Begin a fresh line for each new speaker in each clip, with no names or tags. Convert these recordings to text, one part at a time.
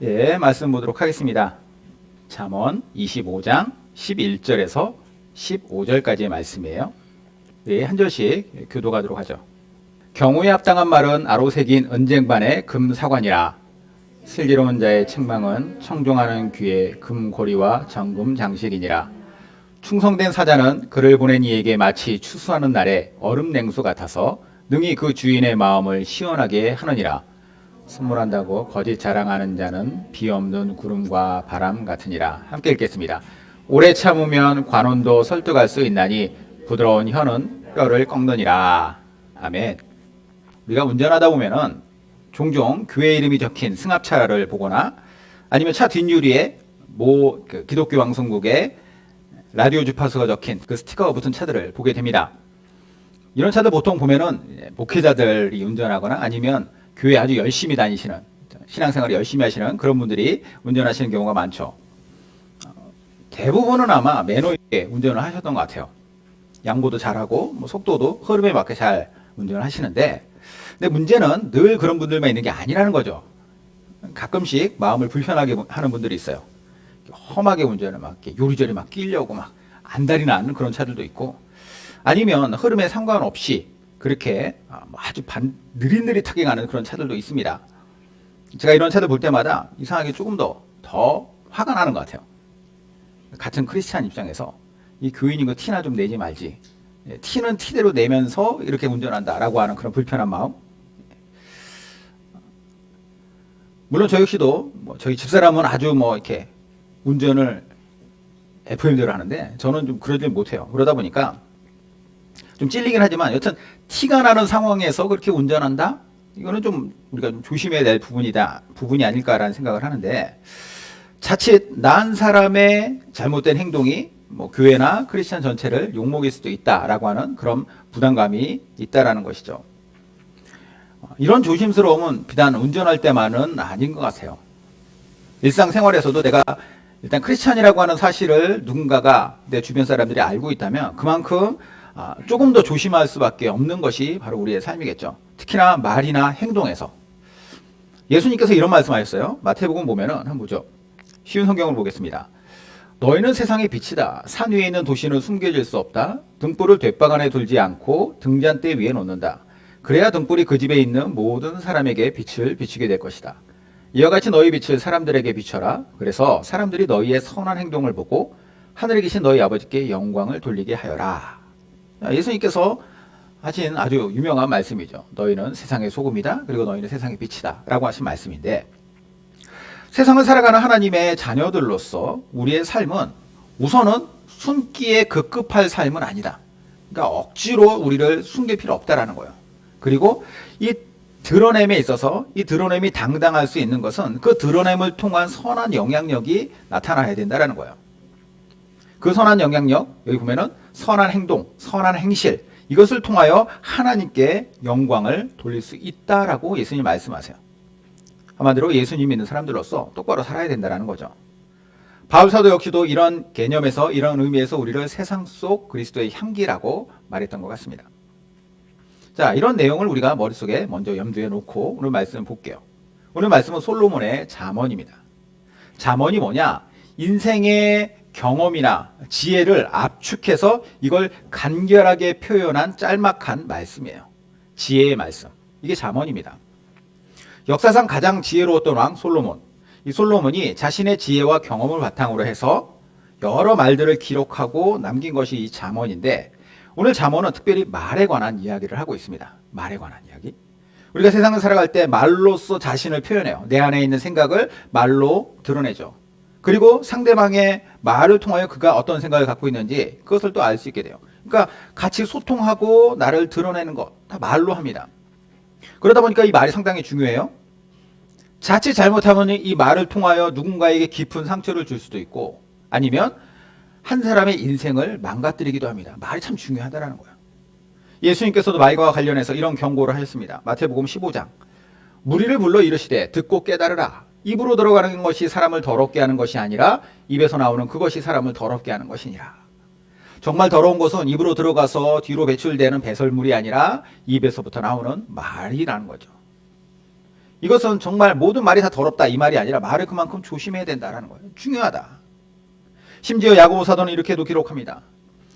예, 말씀 보도록 하겠습니다. 잠언 25장 11절에서 15절까지의 말씀이에요. 예, 한 절씩 교도하도록 하죠. 경우에 합당한 말은 아로새긴 은쟁반의 금사관이라. 슬기로운 자의 책망은 청종하는 귀의 금고리와 정금 장식이니라. 충성된 사자는 그를 보낸 이에게 마치 추수하는 날에 얼음 냉수 같아서 능히 그 주인의 마음을 시원하게 하느니라. 선물한다고 거짓 자랑하는 자는 비 없는 구름과 바람 같으니라. 함께 읽겠습니다. 오래 참으면 관원도 설득할 수 있나니 부드러운 혀는 뼈를 꺾느니라. 아멘. 우리가 운전하다 보면은 종종 교회 이름이 적힌 승합차를 보거나 아니면 차 뒷유리에 기독교 방송국의 라디오 주파수가 적힌 그 스티커가 붙은 차들을 보게 됩니다. 이런 차들 보통 보면은 목회자들이 운전하거나 아니면 교회 아주 열심히 다니시는, 신앙생활을 열심히 하시는 그런 분들이 운전하시는 경우가 많죠. 대부분은 아마 매너 있게 운전을 하셨던 것 같아요. 양보도 잘하고 속도도 흐름에 맞게 잘 운전을 하시는데, 근데 문제는 늘 그런 분들만 있는 게 아니라는 거죠. 가끔씩 마음을 불편하게 하는 분들이 있어요. 험하게 운전을 막 요리조리 막 끼려고 막 안달이 나는 그런 차들도 있고, 아니면 흐름에 상관없이 그렇게 아주 느릿느릿하게 가는 그런 차들도 있습니다. 제가 이런 차들 볼 때마다 이상하게 조금 더 화가 나는 것 같아요. 같은 크리스찬 입장에서 이 교인인 거 티나 좀 내지 말지. 티는 티대로 내면서 이렇게 운전한다라고 하는 그런 불편한 마음. 물론 저 역시도 저희 집사람은 아주 이렇게 운전을 FM대로 하는데 저는 좀 그러지 못해요. 그러다 보니까 좀 찔리긴 하지만 여튼 티가 나는 상황에서 그렇게 운전한다? 이거는 좀 우리가 좀 조심해야 될 부분이 아닐까라는 생각을 하는데, 자칫 난 사람의 잘못된 행동이 교회나 크리스천 전체를 욕먹일 수도 있다라고 하는 그런 부담감이 있다라는 것이죠. 이런 조심스러움은 비단 운전할 때만은 아닌 것 같아요. 일상생활에서도 내가 일단 크리스찬이라고 하는 사실을 누군가가 내 주변 사람들이 알고 있다면 그만큼 조금 더 조심할 수밖에 없는 것이 바로 우리의 삶이겠죠. 특히나 말이나 행동에서. 예수님께서 이런 말씀하셨어요. 마태복음 보면은 한번 보죠. 쉬운 성경을 보겠습니다. 너희는 세상의 빛이다. 산 위에 있는 도시는 숨겨질 수 없다. 등불을 돛박 안에 둘지 않고 등잔대 위에 놓는다. 그래야 등불이 그 집에 있는 모든 사람에게 빛을 비추게 될 것이다. 이와 같이 너희 빛을 사람들에게 비춰라. 그래서 사람들이 너희의 선한 행동을 보고 하늘에 계신 너희 아버지께 영광을 돌리게 하여라. 예수님께서 하신 아주 유명한 말씀이죠. 너희는 세상의 소금이다. 그리고 너희는 세상의 빛이다. 라고 하신 말씀인데, 세상을 살아가는 하나님의 자녀들로서 우리의 삶은 우선은 숨기에 급급할 삶은 아니다. 그러니까 억지로 우리를 숨길 필요 없다라는 거예요. 그리고 이 드러냄에 있어서 이 드러냄이 당당할 수 있는 것은 그 드러냄을 통한 선한 영향력이 나타나야 된다라는 거예요. 그 선한 영향력, 여기 보면은 선한 행동, 선한 행실, 이것을 통하여 하나님께 영광을 돌릴 수 있다라고 예수님 말씀하세요. 한마디로 예수님 믿는 사람들로서 똑바로 살아야 된다는 거죠. 바울 사도 역시도 이런 개념에서, 이런 의미에서 우리를 세상 속 그리스도의 향기라고 말했던 것 같습니다. 자, 이런 내용을 우리가 머릿속에 먼저 염두에 놓고 오늘 말씀을 볼게요. 오늘 말씀은 솔로몬의 잠언입니다. 잠언이 뭐냐? 인생의 경험이나 지혜를 압축해서 이걸 간결하게 표현한 짤막한 말씀이에요. 지혜의 말씀. 이게 잠언입니다. 역사상 가장 지혜로웠던 왕 솔로몬. 이 솔로몬이 자신의 지혜와 경험을 바탕으로 해서 여러 말들을 기록하고 남긴 것이 이 잠언인데, 오늘 잠언은 특별히 말에 관한 이야기를 하고 있습니다. 말에 관한 이야기. 우리가 세상을 살아갈 때 말로써 자신을 표현해요. 내 안에 있는 생각을 말로 드러내죠. 그리고 상대방의 말을 통하여 그가 어떤 생각을 갖고 있는지 그것을 또 알 수 있게 돼요. 그러니까 같이 소통하고 나를 드러내는 것 다 말로 합니다. 그러다 보니까 이 말이 상당히 중요해요. 자칫 잘못하면 이 말을 통하여 누군가에게 깊은 상처를 줄 수도 있고, 아니면 한 사람의 인생을 망가뜨리기도 합니다. 말이 참 중요하다는 거예요. 예수님께서도 말과 관련해서 이런 경고를 하셨습니다. 마태복음 15장. 무리를 불러 이르시되 듣고 깨달으라. 입으로 들어가는 것이 사람을 더럽게 하는 것이 아니라 입에서 나오는 그것이 사람을 더럽게 하는 것이니라. 정말 더러운 것은 입으로 들어가서 뒤로 배출되는 배설물이 아니라 입에서부터 나오는 말이라는 거죠. 이것은 정말 모든 말이 다 더럽다 이 말이 아니라 말을 그만큼 조심해야 된다라는 거예요. 중요하다. 심지어 야고보 사도는 이렇게도 기록합니다.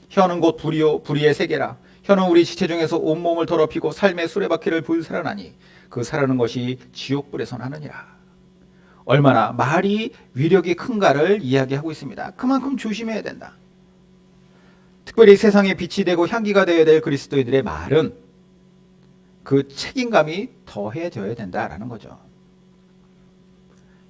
혀는 곧 불이요 불의의 세계라. 혀는 우리 지체 중에서 온몸을 더럽히고 삶의 수레바퀴를 불살하나니 그 살아는 것이 지옥불에서 나느니라. 얼마나 말이 위력이 큰가를 이야기하고 있습니다. 그만큼 조심해야 된다. 특별히 세상에 빛이 되고 향기가 되어야 될 그리스도인들의 말은 그 책임감이 더해져야 된다라는 거죠.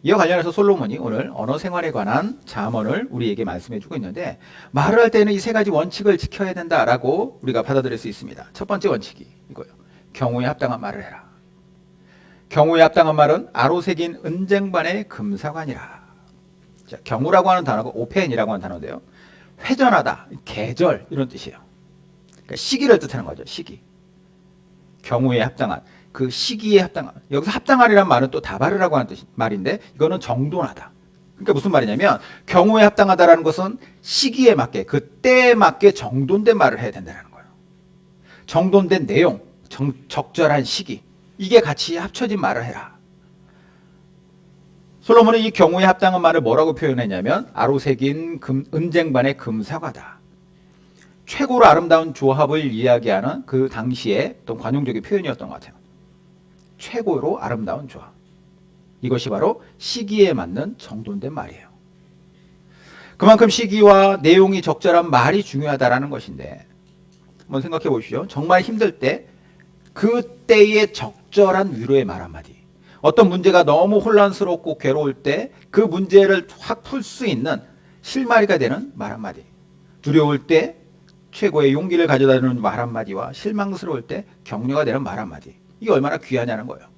이와 관련해서 솔로몬이 오늘 언어 생활에 관한 잠언을 우리에게 말씀해 주고 있는데, 말을 할 때는 이 세 가지 원칙을 지켜야 된다라고 우리가 받아들일 수 있습니다. 첫 번째 원칙이 이거예요. 경우에 합당한 말을 해라. 경우에 합당한 말은 아로 새긴 은쟁반의 금사관이라. 자, 경우라고 하는 단어가 오펜이라고 하는 단어인데요. 회전하다, 계절 이런 뜻이에요. 그러니까 시기를 뜻하는 거죠. 시기. 경우에 합당한, 그 시기에 합당한. 여기서 합당하리란 말은 또 다바르라고 하는 말인데, 이거는 정돈하다. 그러니까 무슨 말이냐면 경우에 합당하다라는 것은 시기에 맞게, 그 때에 맞게 정돈된 말을 해야 된다는 거예요. 정돈된 내용, 적절한 시기, 이게 같이 합쳐진 말을 해라. 솔로몬은 이 경우에 합당한 말을 뭐라고 표현했냐면 아로새긴 은쟁반의 금사과다. 최고로 아름다운 조합을 이야기하는 그 당시의 어떤 관용적인 표현이었던 것 같아요. 최고로 아름다운 조합. 이것이 바로 시기에 맞는 정돈된 말이에요. 그만큼 시기와 내용이 적절한 말이 중요하다라는 것인데, 한번 생각해 보십시오. 정말 힘들 때 그때의 적절한 위로의 말 한마디. 어떤 문제가 너무 혼란스럽고 괴로울 때 그 문제를 확 풀 수 있는 실마리가 되는 말 한마디. 두려울 때 최고의 용기를 가져다주는 말 한마디와 실망스러울 때 격려가 되는 말 한마디. 이게 얼마나 귀하냐는 거예요.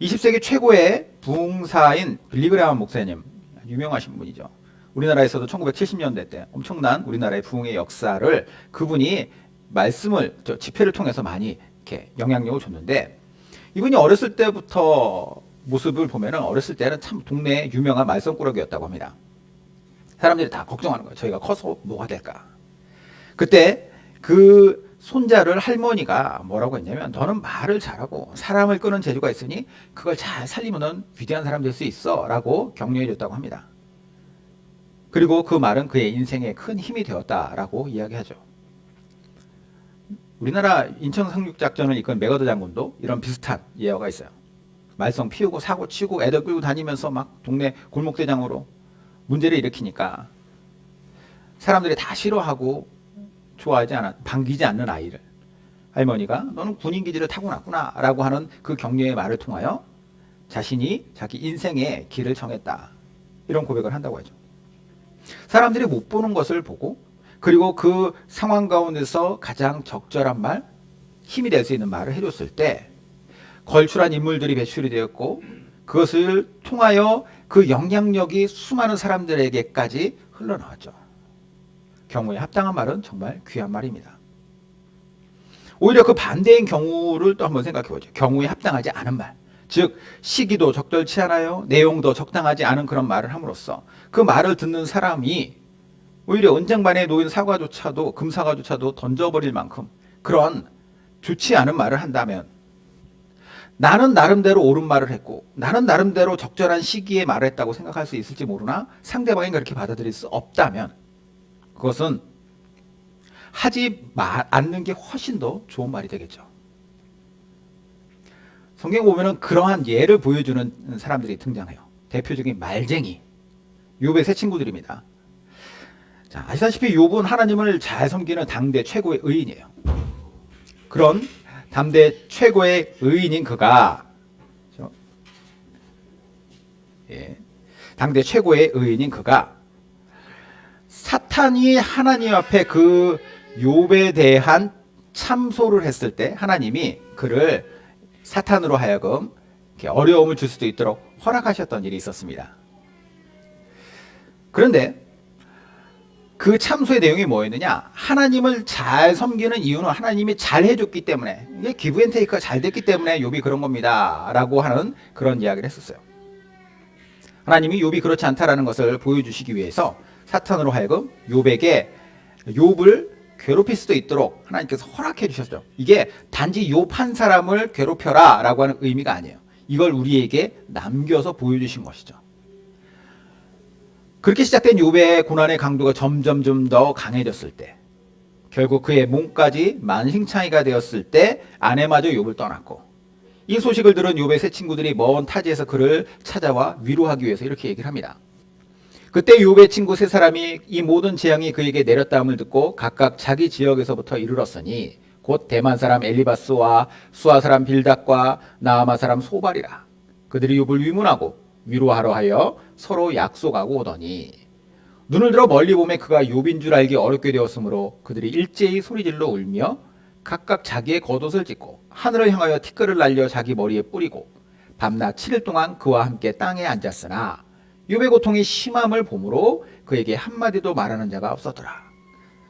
20세기 최고의 부흥사인 빌리그레함 목사님, 유명하신 분이죠. 우리나라에서도 1970년대 때 엄청난 우리나라의 부흥의 역사를 그분이 말씀을, 집회를 통해서 많이 이렇게 영향력을 줬는데, 이분이 어렸을 때부터 모습을 보면은 어렸을 때는 참 동네에 유명한 말썽꾸러기였다고 합니다. 사람들이 다 걱정하는 거예요. 저희가 커서 뭐가 될까? 그때 그 손자를 할머니가 뭐라고 했냐면, 너는 말을 잘하고 사람을 끄는 재주가 있으니 그걸 잘 살리면은 위대한 사람 될 수 있어 라고 격려해 줬다고 합니다. 그리고 그 말은 그의 인생에 큰 힘이 되었다라고 이야기하죠. 우리나라 인천 상륙작전을 이끈 맥어더 장군도 이런 비슷한 예화가 있어요. 말썽 피우고 사고 치고 애들 끌고 다니면서 막 동네 골목대장으로 문제를 일으키니까 사람들이 다 싫어하고 좋아하지 않아, 반기지 않는 아이를 할머니가 너는 군인기지를 타고났구나 라고 하는 그 격려의 말을 통하여 자신이 자기 인생의 길을 정했다, 이런 고백을 한다고 하죠. 사람들이 못 보는 것을 보고, 그리고 그 상황 가운데서 가장 적절한 말, 힘이 될 수 있는 말을 해줬을 때 걸출한 인물들이 배출이 되었고, 그것을 통하여 그 영향력이 수많은 사람들에게까지 흘러나왔죠. 경우에 합당한 말은 정말 귀한 말입니다. 오히려 그 반대인 경우를 또 한번 생각해 보죠. 경우에 합당하지 않은 말, 즉 시기도 적절치 않아요, 내용도 적당하지 않은 그런 말을 함으로써 그 말을 듣는 사람이 오히려 은쟁반에 놓인 사과조차도, 금사과조차도 던져버릴 만큼 그런 좋지 않은 말을 한다면, 나는 나름대로 옳은 말을 했고 나는 나름대로 적절한 시기에 말을 했다고 생각할 수 있을지 모르나 상대방이 그렇게 받아들일 수 없다면 그것은 하지 않는 게 훨씬 더 좋은 말이 되겠죠. 성경 보면은 그러한 예를 보여주는 사람들이 등장해요. 대표적인 말쟁이, 욥의 세 친구들입니다. 자, 아시다시피 욥은 하나님을 잘 섬기는 당대 최고의 의인이에요. 그런 당대 최고의 의인인 그가, 당대 최고의 의인인 그가 사탄이 하나님 앞에 그 욥에 대한 참소를 했을 때 하나님이 그를 사탄으로 하여금 이렇게 어려움을 줄 수도 있도록 허락하셨던 일이 있었습니다. 그런데 그 참소의 내용이 뭐였느냐? 하나님을 잘 섬기는 이유는 하나님이 잘 해줬기 때문에, 이게 기브앤테이크가 잘 됐기 때문에 욥이 그런 겁니다 라고 하는 그런 이야기를 했었어요. 하나님이 욥이 그렇지 않다라는 것을 보여주시기 위해서 사탄으로 하여금 욥을 괴롭힐 수도 있도록 하나님께서 허락해 주셨죠. 이게 단지 욥 한 사람을 괴롭혀라 라고 하는 의미가 아니에요. 이걸 우리에게 남겨서 보여주신 것이죠. 그렇게 시작된 욥의 고난의 강도가 점점 좀 더 강해졌을 때, 결국 그의 몸까지 만신창이가 되었을 때 아내마저 욥을 떠났고, 이 소식을 들은 욥의 세 친구들이 먼 타지에서 그를 찾아와 위로하기 위해서 이렇게 얘기를 합니다. 그때 욥의 친구 세 사람이 이 모든 재앙이 그에게 내렸다함을 듣고 각각 자기 지역에서부터 이르렀으니 곧 대만 사람 엘리바스와 수아 사람 빌닷과 나아마 사람 소발이라. 그들이 욥을 위문하고 위로하러 하여 서로 약속하고 오더니 눈을 들어 멀리 보매 그가 욥인 줄 알기 어렵게 되었으므로 그들이 일제히 소리질러 울며 각각 자기의 겉옷을 찢고 하늘을 향하여 티끌을 날려 자기 머리에 뿌리고 밤낮 7일 동안 그와 함께 땅에 앉았으나 욥의 고통이 심함을 보므로 그에게 한마디도 말하는 자가 없었더라.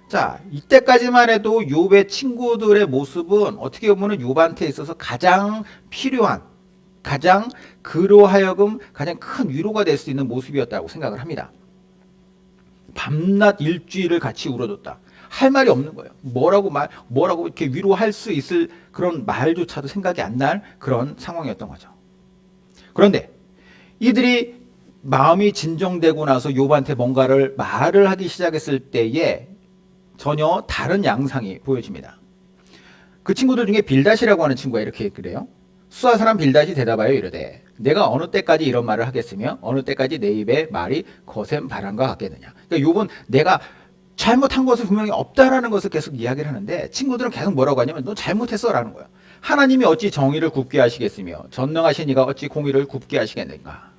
자, 이때까지만 해도 욥의 친구들의 모습은 어떻게 보면 욥한테 있어서 가장 필요한, 가장 그로 하여금 가장 큰 위로가 될 수 있는 모습이었다고 생각을 합니다. 밤낮 일주일을 같이 울어줬다. 할 말이 없는 거예요. 뭐라고 이렇게 위로할 수 있을 그런 말조차도 생각이 안 날 그런 상황이었던 거죠. 그런데 이들이 마음이 진정되고 나서 욥한테 뭔가를 말을 하기 시작했을 때에 전혀 다른 양상이 보여집니다. 그 친구들 중에 빌닷이라고 하는 친구가 이렇게 그래요. 수아 사람 빌닷이 대답하여 이르되 내가 어느 때까지 이런 말을 하겠으며 어느 때까지 내 입에 말이 거센 바람과 같겠느냐. 그러니까 욥은 내가 잘못한 것을 분명히 없다라는 것을 계속 이야기를 하는데 친구들은 계속 뭐라고 하냐면 너 잘못했어라는 거예요. 하나님이 어찌 정의를 굽게 하시겠으며 전능하신 이가 어찌 공의를 굽게 하시겠는가.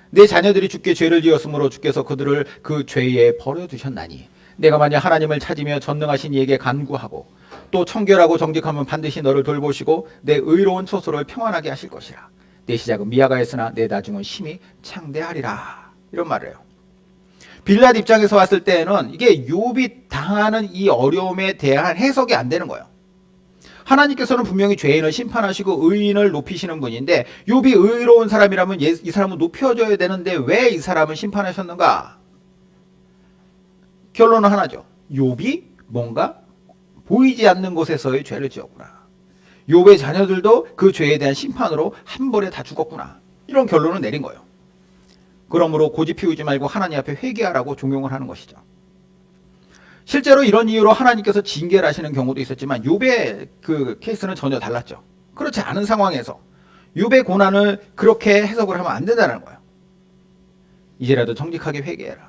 내 자녀들이 주께 죄를 지었으므로 주께서 그들을 그 죄에 버려두셨나니 내가 만약 하나님을 찾으며 전능하신 이에게 간구하고 또 청결하고 정직하면 반드시 너를 돌보시고 내 의로운 처소를 평안하게 하실 것이라. 내 시작은 미약하였으나 내 나중은 심히 창대하리라. 이런 말을 해요. 빌닷 입장에서 봤을 때는 이게 욥이 당하는 이 어려움에 대한 해석이 안 되는 거예요. 하나님께서는 분명히 죄인을 심판하시고 의인을 높이시는 분인데 욥이 의로운 사람이라면 이 사람은 높여줘야 되는데 왜 이 사람을 심판하셨는가? 결론은 하나죠. 욥이 뭔가 보이지 않는 곳에서의 죄를 지었구나. 욥의 자녀들도 그 죄에 대한 심판으로 한 번에 다 죽었구나. 이런 결론을 내린 거예요. 그러므로 고집 피우지 말고 하나님 앞에 회개하라고 종용을 하는 것이죠. 실제로 이런 이유로 하나님께서 징계를 하시는 경우도 있었지만 욥의 그 케이스는 전혀 달랐죠. 그렇지 않은 상황에서 욥의 고난을 그렇게 해석을 하면 안 된다는 거예요. 이제라도 정직하게 회개해라.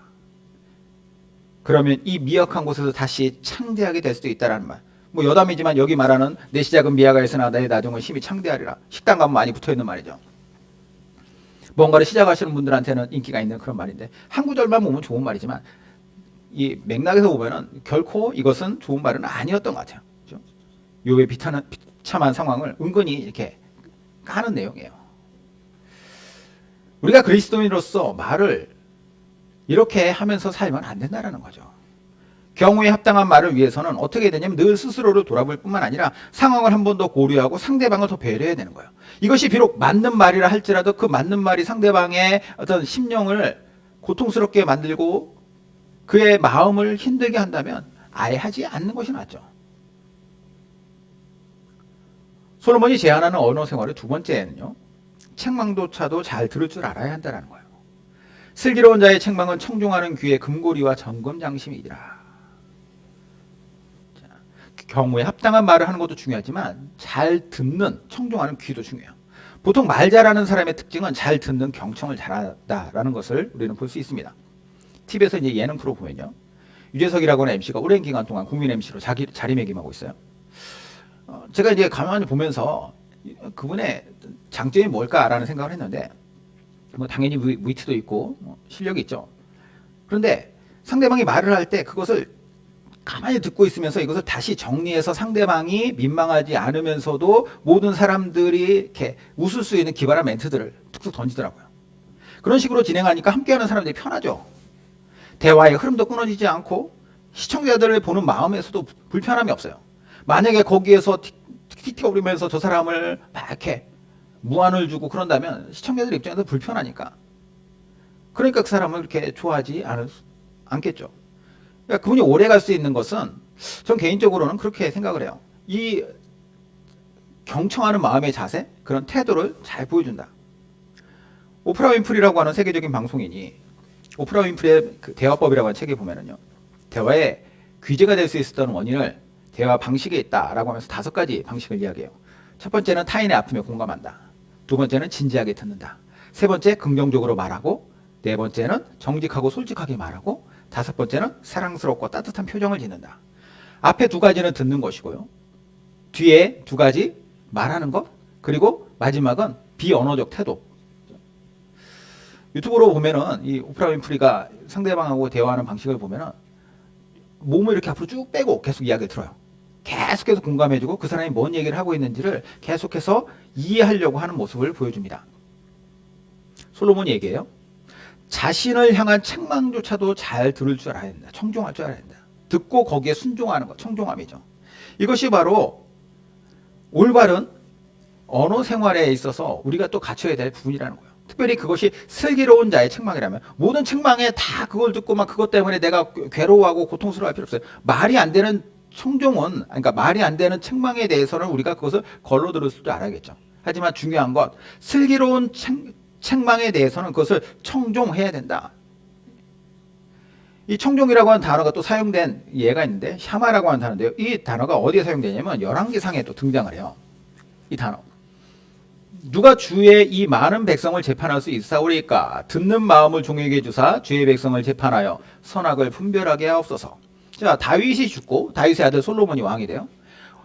그러면 이 미약한 곳에서 다시 창대하게 될 수도 있다는 말. 뭐 여담이지만 여기 말하는 내 시작은 미약하였으나 나의 나중은 심히 창대하리라. 식당 가면 많이 붙어있는 말이죠. 뭔가를 시작하시는 분들한테는 인기가 있는 그런 말인데 한 구절만 보면 좋은 말이지만 이 맥락에서 보면은 결코 이것은 좋은 말은 아니었던 것 같아요. 그렇죠? 욥의 비참한 상황을 은근히 이렇게 까는 내용이에요. 우리가 그리스도인으로서 말을 이렇게 하면서 살면 안 된다는 거죠. 경우에 합당한 말을 위해서는 어떻게 되냐면 늘 스스로를 돌아볼 뿐만 아니라 상황을 한 번 더 고려하고 상대방을 더 배려해야 되는 거예요. 이것이 비록 맞는 말이라 할지라도 그 맞는 말이 상대방의 어떤 심령을 고통스럽게 만들고 그의 마음을 힘들게 한다면 아예 하지 않는 것이 낫죠. 솔로몬이 제안하는 언어 생활의 두 번째는요. 책망조차도 잘 들을 줄 알아야 한다는 거예요. 슬기로운 자의 책망은 청종하는 귀의 금고리와 점검장심이니라. 경우에 합당한 말을 하는 것도 중요하지만 잘 듣는 청종하는 귀도 중요해요. 보통 말 잘하는 사람의 특징은 잘 듣는 경청을 잘한다라는 것을 우리는 볼 수 있습니다. TV에서 이제 예능 프로 보면요. 유재석이라고 하는 MC가 오랜 기간 동안 국민 MC로 자리매김하고 있어요. 제가 이제 가만히 보면서 그분의 장점이 뭘까라는 생각을 했는데 뭐 당연히 위트도 있고 실력이 있죠. 그런데 상대방이 말을 할 때 그것을 가만히 듣고 있으면서 이것을 다시 정리해서 상대방이 민망하지 않으면서도 모든 사람들이 이렇게 웃을 수 있는 기발한 멘트들을 툭툭 던지더라고요. 그런 식으로 진행하니까 함께하는 사람들이 편하죠. 대화의 흐름도 끊어지지 않고 시청자들을 보는 마음에서도 불편함이 없어요. 만약에 거기에서 틱틱거리면서 저 사람을 막 이렇게 무안을 주고 그런다면 시청자들 입장에서 불편하니까. 그러니까 그 사람을 그렇게 좋아하지 않겠죠. 그러니까 그분이 오래 갈 수 있는 것은 전 개인적으로는 그렇게 생각을 해요. 이 경청하는 마음의 자세, 그런 태도를 잘 보여준다. 오프라 윈프리라고 하는 세계적인 방송인이 오프라 윈프리의 그 대화법이라고 하는 책에 보면은요, 대화에 귀재가 될 수 있었던 원인을 대화 방식에 있다라고 하면서 5가지 방식을 이야기해요. 첫 번째는 타인의 아픔에 공감한다. 두 번째는 진지하게 듣는다. 세 번째, 긍정적으로 말하고, 네 번째는 정직하고 솔직하게 말하고, 다섯 번째는 사랑스럽고 따뜻한 표정을 짓는다. 앞에 2가지는 듣는 것이고요, 뒤에 2가지 말하는 것, 그리고 마지막은 비언어적 태도. 유튜브로 보면은 이 오프라 윈프리가 상대방하고 대화하는 방식을 보면은 몸을 이렇게 앞으로 쭉 빼고 계속 이야기를 들어요. 계속해서 공감해주고 그 사람이 뭔 얘기를 하고 있는지를 계속해서 이해하려고 하는 모습을 보여줍니다. 솔로몬이 얘기해요. 자신을 향한 책망조차도 잘 들을 줄 알아야 된다. 청종할 줄 알아야 된다. 듣고 거기에 순종하는 것, 청종함이죠. 이것이 바로 올바른 언어 생활에 있어서 우리가 또 갖춰야 될 부분이라는 거예요. 특별히 그것이 슬기로운 자의 책망이라면, 모든 책망에 다 그걸 듣고 막 그것 때문에 내가 괴로워하고 고통스러워할 필요 없어요. 말이 안 되는 청종은, 그러니까 말이 안 되는 책망에 대해서는 우리가 그것을 걸러 들을 줄 알아야겠죠. 하지만 중요한 것, 슬기로운 책망에 대해서는 그것을 청종해야 된다. 이 청종이라고 하는 단어가 또 사용된 예가 있는데, 샤마라고 하는 단어인데요. 이 단어가 어디에 사용되냐면 열왕기상에 또 등장을 해요. 이 단어. 누가 주의 이 많은 백성을 재판할 수 있사오리까? 듣는 마음을 종에게 주사 주의 백성을 재판하여 선악을 분별하게 하옵소서. 자, 다윗이 죽고 다윗의 아들 솔로몬이 왕이 돼요.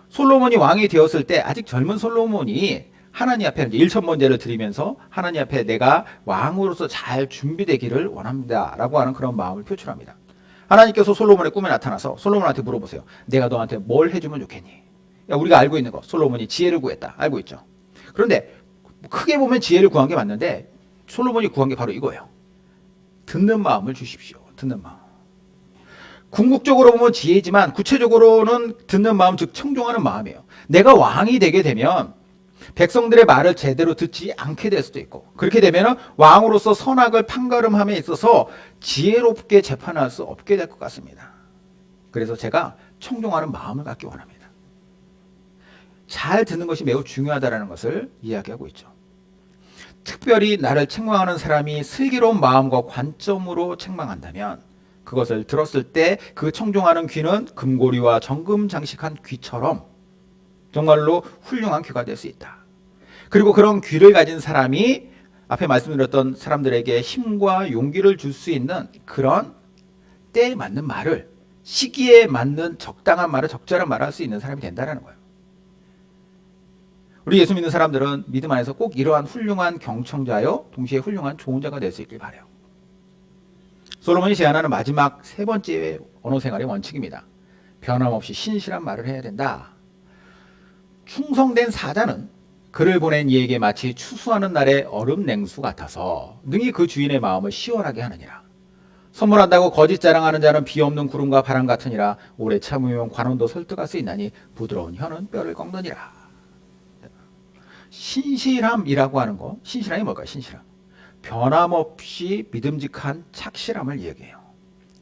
솔로몬이 왕이 되었을 때 아직 젊은 솔로몬이 하나님 앞에 1,000번제를 드리면서 하나님 앞에 내가 왕으로서 잘 준비되기를 원합니다 라고 하는 그런 마음을 표출합니다. 하나님께서 솔로몬의 꿈에 나타나서 솔로몬한테 물어보세요. 내가 너한테 뭘 해주면 좋겠니? 야, 우리가 알고 있는 거, 솔로몬이 지혜를 구했다. 알고 있죠. 그런데 크게 보면 지혜를 구한 게 맞는데 솔로몬이 구한 게 바로 이거예요. 듣는 마음을 주십시오. 듣는 마음. 궁극적으로 보면 지혜지만 구체적으로는 듣는 마음, 즉 청종하는 마음이에요. 내가 왕이 되게 되면 백성들의 말을 제대로 듣지 않게 될 수도 있고, 그렇게 되면 왕으로서 선악을 판가름함에 있어서 지혜롭게 재판할 수 없게 될 것 같습니다. 그래서 제가 청종하는 마음을 갖기 원합니다. 잘 듣는 것이 매우 중요하다는 것을 이야기하고 있죠. 특별히 나를 책망하는 사람이 슬기로운 마음과 관점으로 책망한다면 그것을 들었을 때 그 청종하는 귀는 금고리와 정금 장식한 귀처럼 정말로 훌륭한 귀가 될 수 있다. 그리고 그런 귀를 가진 사람이 앞에 말씀드렸던 사람들에게 힘과 용기를 줄 수 있는 그런 때에 맞는 말을, 시기에 맞는 적당한 말을, 적절한 말을 할 수 있는 사람이 된다는 거예요. 우리 예수 믿는 사람들은 믿음 안에서 꼭 이러한 훌륭한 경청자요 동시에 훌륭한 조언자가 될 수 있길 바라요. 솔로몬이 제안하는 마지막 3번째 언어 생활의 원칙입니다. 변함없이 신실한 말을 해야 된다. 충성된 사자는 그를 보낸 이에게 마치 추수하는 날의 얼음 냉수 같아서 능히 그 주인의 마음을 시원하게 하느니라. 선물한다고 거짓 자랑하는 자는 비 없는 구름과 바람 같으니라. 오래 참으면 관원도 설득할 수 있나니 부드러운 혀는 뼈를 꺾느니라. 신실함이라고 하는 거, 신실함이 뭘까요? 신실함. 변함없이 믿음직한 착실함을 얘기해요.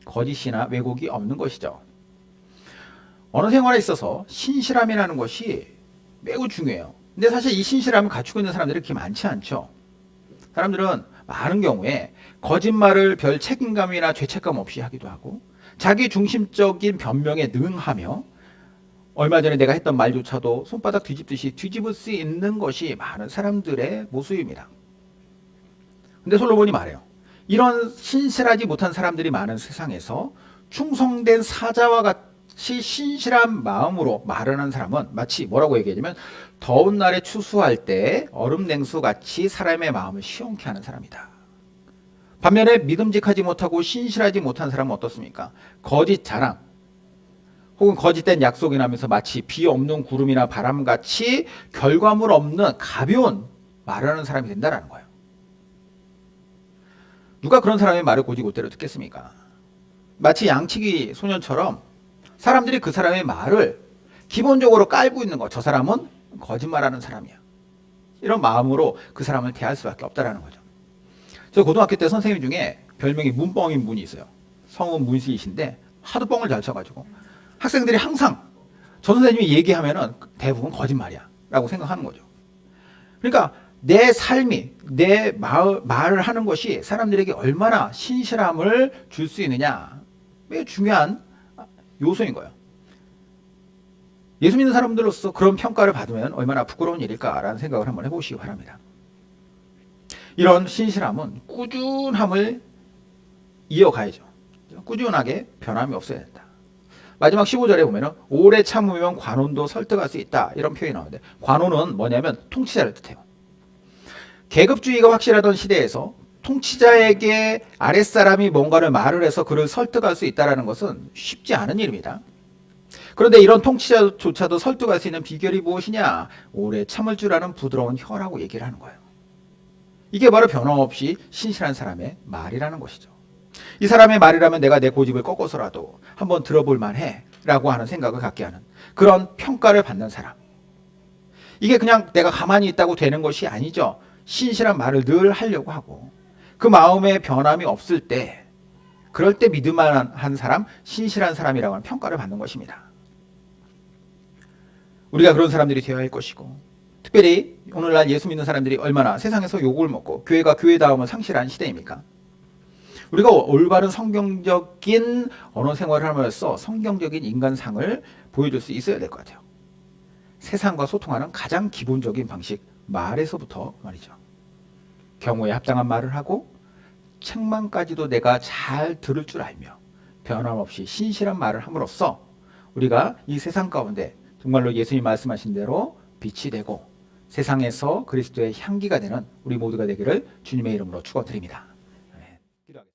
거짓이나 왜곡이 없는 것이죠. 언어 생활에 있어서 신실함이라는 것이 매우 중요해요. 근데 사실 이 신실함을 갖추고 있는 사람들이 그렇게 많지 않죠. 사람들은 많은 경우에 거짓말을 별 책임감이나 죄책감 없이 하기도 하고, 자기 중심적인 변명에 능하며, 얼마 전에 내가 했던 말조차도 손바닥 뒤집듯이 뒤집을 수 있는 것이 많은 사람들의 모습입니다. 근데 솔로몬이 말해요. 이런 신실하지 못한 사람들이 많은 세상에서 충성된 사자와 같이 신실한 마음으로 말하는 사람은 마치 뭐라고 얘기하냐면 더운 날에 추수할 때 얼음 냉수 같이 사람의 마음을 시원케 하는 사람이다. 반면에 믿음직하지 못하고 신실하지 못한 사람은 어떻습니까? 거짓 자랑 혹은 거짓된 약속이나 하면서 마치 비 없는 구름이나 바람같이 결과물 없는 가벼운 말하는 사람이 된다는 거예요. 누가 그런 사람의 말을 곧이곧대로 듣겠습니까? 마치 양치기 소년처럼 사람들이 그 사람의 말을 기본적으로 깔고 있는 거. 저 사람은 거짓말하는 사람이야. 이런 마음으로 그 사람을 대할 수밖에 없다는 거죠. 저 고등학교 때 선생님 중에 별명이 문뻥인 분이 있어요. 성은 문씨이신데 하도 뻥을 잘 쳐가지고 학생들이 항상 저 선생님이 얘기하면은 대부분 거짓말이야. 라고 생각하는 거죠. 그러니까 내 삶이, 내 말을 하는 것이 사람들에게 얼마나 신실함을 줄 수 있느냐, 매우 중요한 요소인 거예요. 예수 믿는 사람들로서 그런 평가를 받으면 얼마나 부끄러운 일일까라는 생각을 한번 해보시기 바랍니다. 이런 신실함은 꾸준함을 이어가야죠. 꾸준하게 변함이 없어야 된다. 마지막 15절에 보면은 오래 참으면 관원도 설득할 수 있다, 이런 표현이 나오는데, 관원은 뭐냐면 통치자를 뜻해요. 계급주의가 확실하던 시대에서 통치자에게 아랫사람이 뭔가를 말을 해서 그를 설득할 수 있다는 것은 쉽지 않은 일입니다. 그런데 이런 통치자조차도 설득할 수 있는 비결이 무엇이냐? 오래 참을 줄 아는 부드러운 혀라고 얘기를 하는 거예요. 이게 바로 변함없이 신실한 사람의 말이라는 것이죠. 이 사람의 말이라면 내가 내 고집을 꺾어서라도 한번 들어볼 만해 라고 하는 생각을 갖게 하는 그런 평가를 받는 사람. 이게 그냥 내가 가만히 있다고 되는 것이 아니죠. 신실한 말을 늘 하려고 하고, 그 마음에 변함이 없을 때, 그럴 때 믿을만한 사람, 신실한 사람이라고 하는 평가를 받는 것입니다. 우리가 그런 사람들이 되어야 할 것이고, 특별히 오늘날 예수 믿는 사람들이 얼마나 세상에서 욕을 먹고 교회가 교회다움을 상실한 시대입니까? 우리가 올바른 성경적인 언어 생활을 함으로써 성경적인 인간상을 보여줄 수 있어야 될 것 같아요. 세상과 소통하는 가장 기본적인 방식, 말에서부터 말이죠. 경우에 합당한 말을 하고 책망까지도 내가 잘 들을 줄 알며 변함없이 신실한 말을 함으로써 우리가 이 세상 가운데 정말로 예수님 말씀하신 대로 빛이 되고 세상에서 그리스도의 향기가 되는 우리 모두가 되기를 주님의 이름으로 축원드립니다.